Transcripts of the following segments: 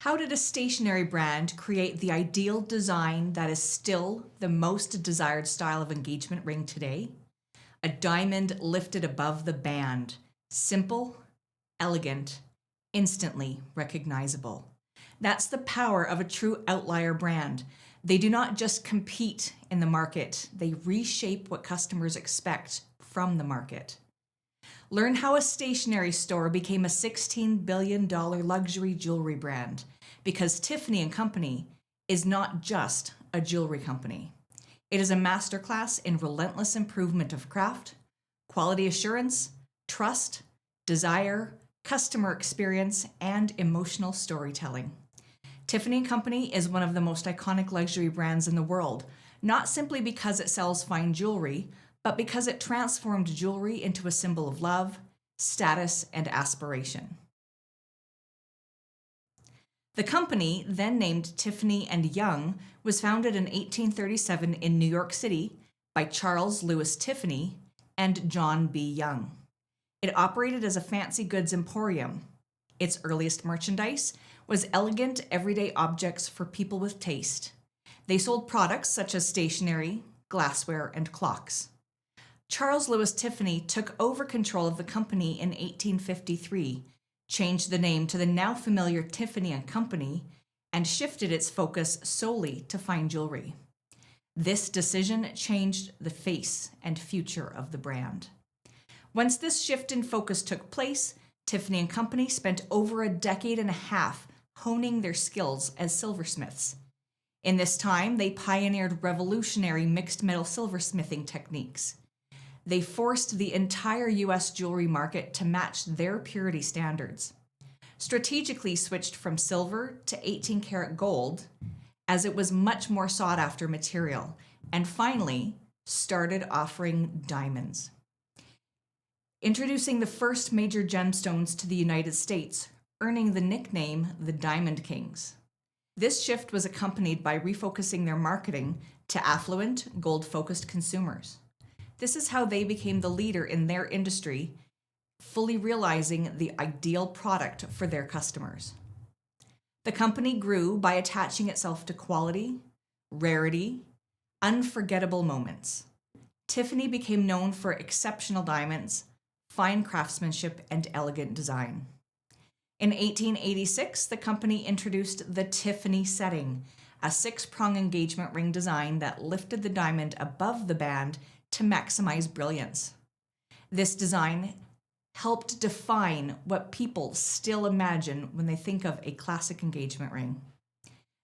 How did a stationery brand create the ideal design that is still the most desired style of engagement ring today? A diamond lifted above the band. Simple, elegant, instantly recognizable. That's the power of a true outlier brand. They do not just compete in the market, they reshape what customers expect from the market. Learn how a stationery store became a $16 billion luxury jewelry brand, because Tiffany Company is not just a jewelry company. It is a masterclass in relentless improvement of craft, quality assurance, trust, desire, customer experience, and emotional storytelling. Tiffany Company is one of the most iconic luxury brands in the world, not simply because it sells fine jewelry, but because it transformed jewelry into a symbol of love, status, and aspiration. The company, then named Tiffany & Young, was founded in 1837 in New York City by Charles Louis Tiffany and John B. Young. It operated as a fancy goods emporium. Its earliest merchandise was elegant, everyday objects for people with taste. They sold products such as stationery, glassware, and clocks. Charles Louis Tiffany took over control of the company in 1853, changed the name to the now familiar Tiffany & Company, and shifted its focus solely to fine jewelry. This decision changed the face and future of the brand. Once this shift in focus took place, Tiffany & Company spent over a decade and a half honing their skills as silversmiths. In this time, they pioneered revolutionary mixed metal silversmithing techniques. They forced the entire U.S. jewelry market to match their purity standards, strategically switched from silver to 18-karat gold, as it was much more sought-after material, and finally started offering diamonds. Introducing the first major gemstones to the United States, earning the nickname the Diamond Kings. This shift was accompanied by refocusing their marketing to affluent, gold-focused consumers. This is how they became the leader in their industry, fully realizing the ideal product for their customers. The company grew by attaching itself to quality, rarity, unforgettable moments. Tiffany became known for exceptional diamonds, fine craftsmanship, and elegant design. In 1886, the company introduced the Tiffany setting, a 6-prong engagement ring design that lifted the diamond above the band to maximize brilliance. This design helped define what people still imagine when they think of a classic engagement ring.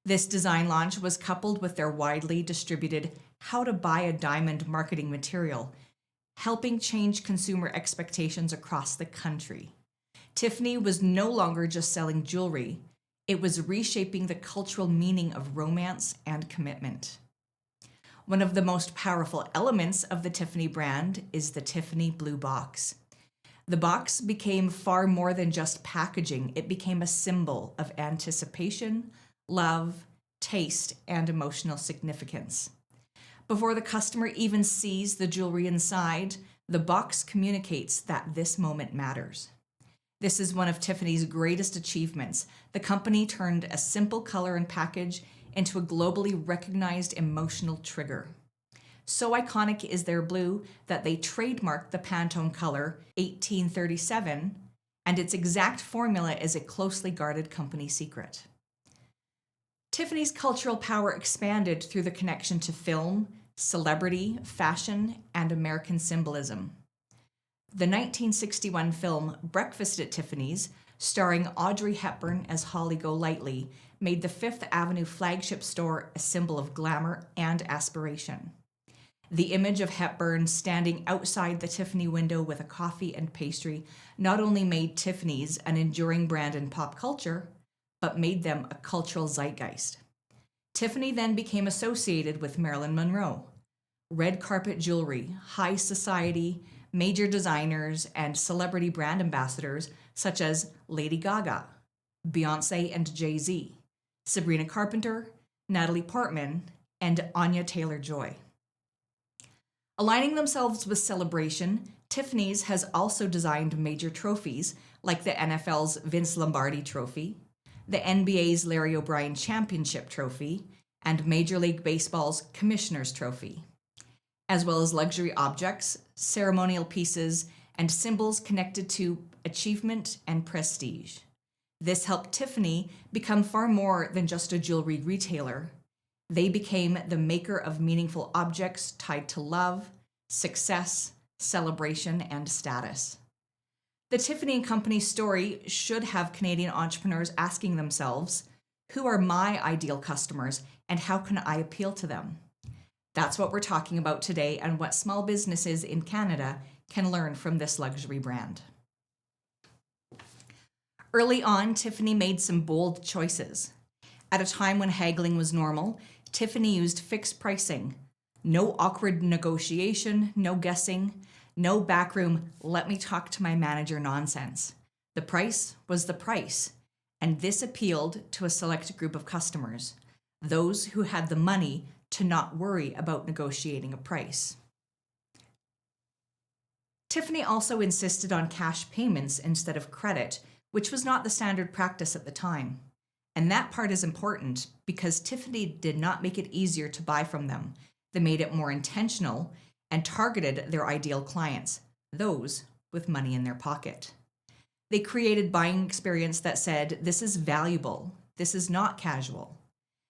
This design launch was coupled with their widely distributed How to Buy a Diamond marketing material, helping change consumer expectations across the country. Tiffany was no longer just selling jewelry, it was reshaping the cultural meaning of romance and commitment. One of the most powerful elements of the Tiffany brand is the Tiffany Blue Box. The box became far more than just packaging. It became a symbol of anticipation, love, taste, and emotional significance. Before the customer even sees the jewelry inside, the box communicates that this moment matters. This is one of Tiffany's greatest achievements. The company turned a simple color and package into a globally recognized emotional trigger. So iconic is their blue that they trademarked the Pantone color 1837, and its exact formula is a closely guarded company secret. Tiffany's cultural power expanded through the connection to film, celebrity, fashion, and American symbolism. The 1961 film Breakfast at Tiffany's, starring Audrey Hepburn as Holly Golightly, made the Fifth Avenue flagship store a symbol of glamour and aspiration. The image of Hepburn standing outside the Tiffany window with a coffee and pastry not only made Tiffany's an enduring brand in pop culture, but made them a cultural zeitgeist. Tiffany then became associated with Marilyn Monroe, red carpet jewelry, high society, major designers, and celebrity brand ambassadors such as Lady Gaga, Beyoncé and Jay-Z, Sabrina Carpenter, Natalie Portman, and Anya Taylor-Joy. Aligning themselves with celebration, Tiffany's has also designed major trophies like the NFL's Vince Lombardi Trophy, the NBA's Larry O'Brien Championship Trophy, and Major League Baseball's Commissioner's Trophy, as well as luxury objects, ceremonial pieces, and symbols connected to achievement and prestige. This helped Tiffany become far more than just a jewelry retailer. They became the maker of meaningful objects tied to love, success, celebration, and status. The Tiffany & Company story should have Canadian entrepreneurs asking themselves, who are my ideal customers and how can I appeal to them? That's what we're talking about today and what small businesses in Canada can learn from this luxury brand. Early on, Tiffany made some bold choices. At a time when haggling was normal, Tiffany used fixed pricing. No awkward negotiation, no guessing, no backroom, let me talk to my manager nonsense. The price was the price, and this appealed to a select group of customers, those who had the money to not worry about negotiating a price. Tiffany also insisted on cash payments instead of credit, which was not the standard practice at the time. And that part is important because Tiffany did not make it easier to buy from them. They made it more intentional and targeted their ideal clients, those with money in their pocket. They created buying experience that said, this is valuable, this is not casual.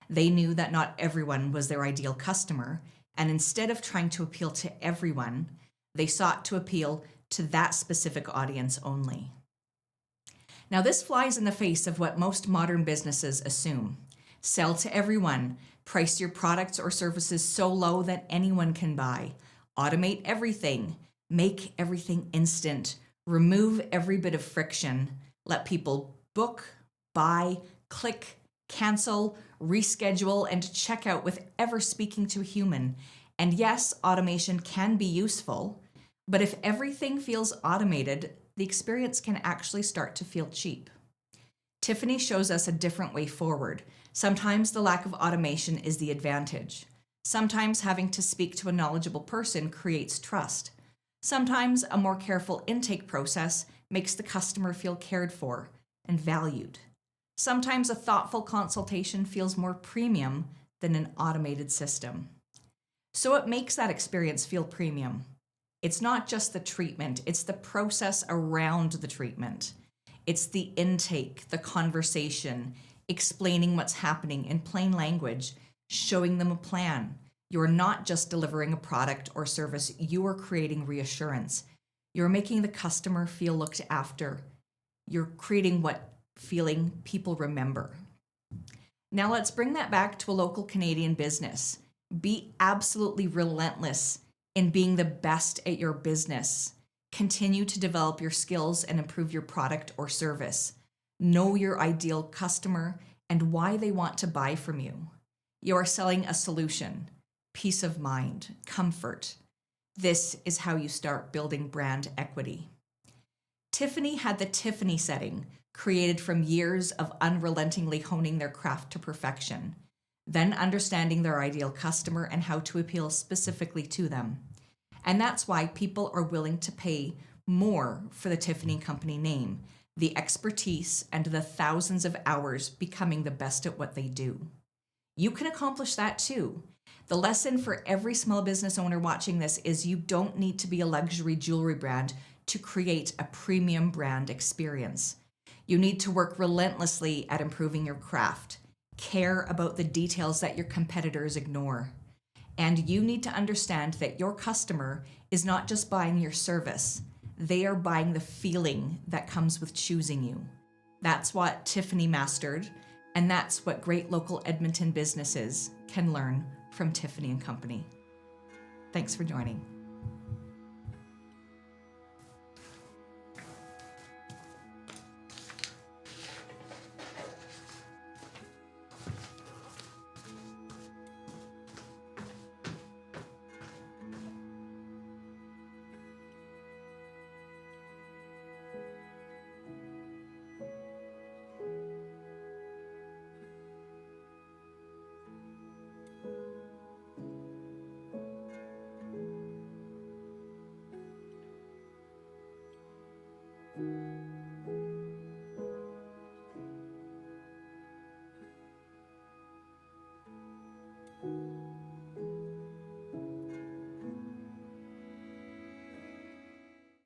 They knew that not everyone was their ideal customer, and instead of trying to appeal to everyone, they sought to appeal to that specific audience only. Now, this flies in the face of what most modern businesses assume. Sell to everyone, price your products or services so low that anyone can buy, automate everything, make everything instant, remove every bit of friction, let people book, buy, click, cancel, reschedule, and check out with ever speaking to a human. And yes, automation can be useful, but if everything feels automated, the experience can actually start to feel cheap. Tiffany shows us a different way forward. Sometimes the lack of automation is the advantage. Sometimes having to speak to a knowledgeable person creates trust. Sometimes a more careful intake process makes the customer feel cared for and valued. Sometimes a thoughtful consultation feels more premium than an automated system. So what makes that experience feel premium? It's not just the treatment, it's the process around the treatment. It's the intake, the conversation, explaining what's happening in plain language, showing them a plan. You're not just delivering a product or service, you are creating reassurance. You're making the customer feel looked after. You're creating what feeling people remember. Now let's bring that back to a local Canadian business. Be absolutely relentless in being the best at your business. Continue to develop your skills and improve your product or service. Know your ideal customer and why they want to buy from you. You are selling a solution, peace of mind, comfort. This is how you start building brand equity. Tiffany had the Tiffany setting, created from years of unrelentingly honing their craft to perfection, then understanding their ideal customer and how to appeal specifically to them. And that's why people are willing to pay more for the Tiffany Company name, the expertise, and the thousands of hours becoming the best at what they do. You can accomplish that too. The lesson for every small business owner watching this is you don't need to be a luxury jewelry brand to create a premium brand experience. You need to work relentlessly at improving your craft, care about the details that your competitors ignore. And you need to understand that your customer is not just buying your service, they are buying the feeling that comes with choosing you. That's what Tiffany mastered, and that's what great local Edmonton businesses can learn from Tiffany & Company. Thanks for joining.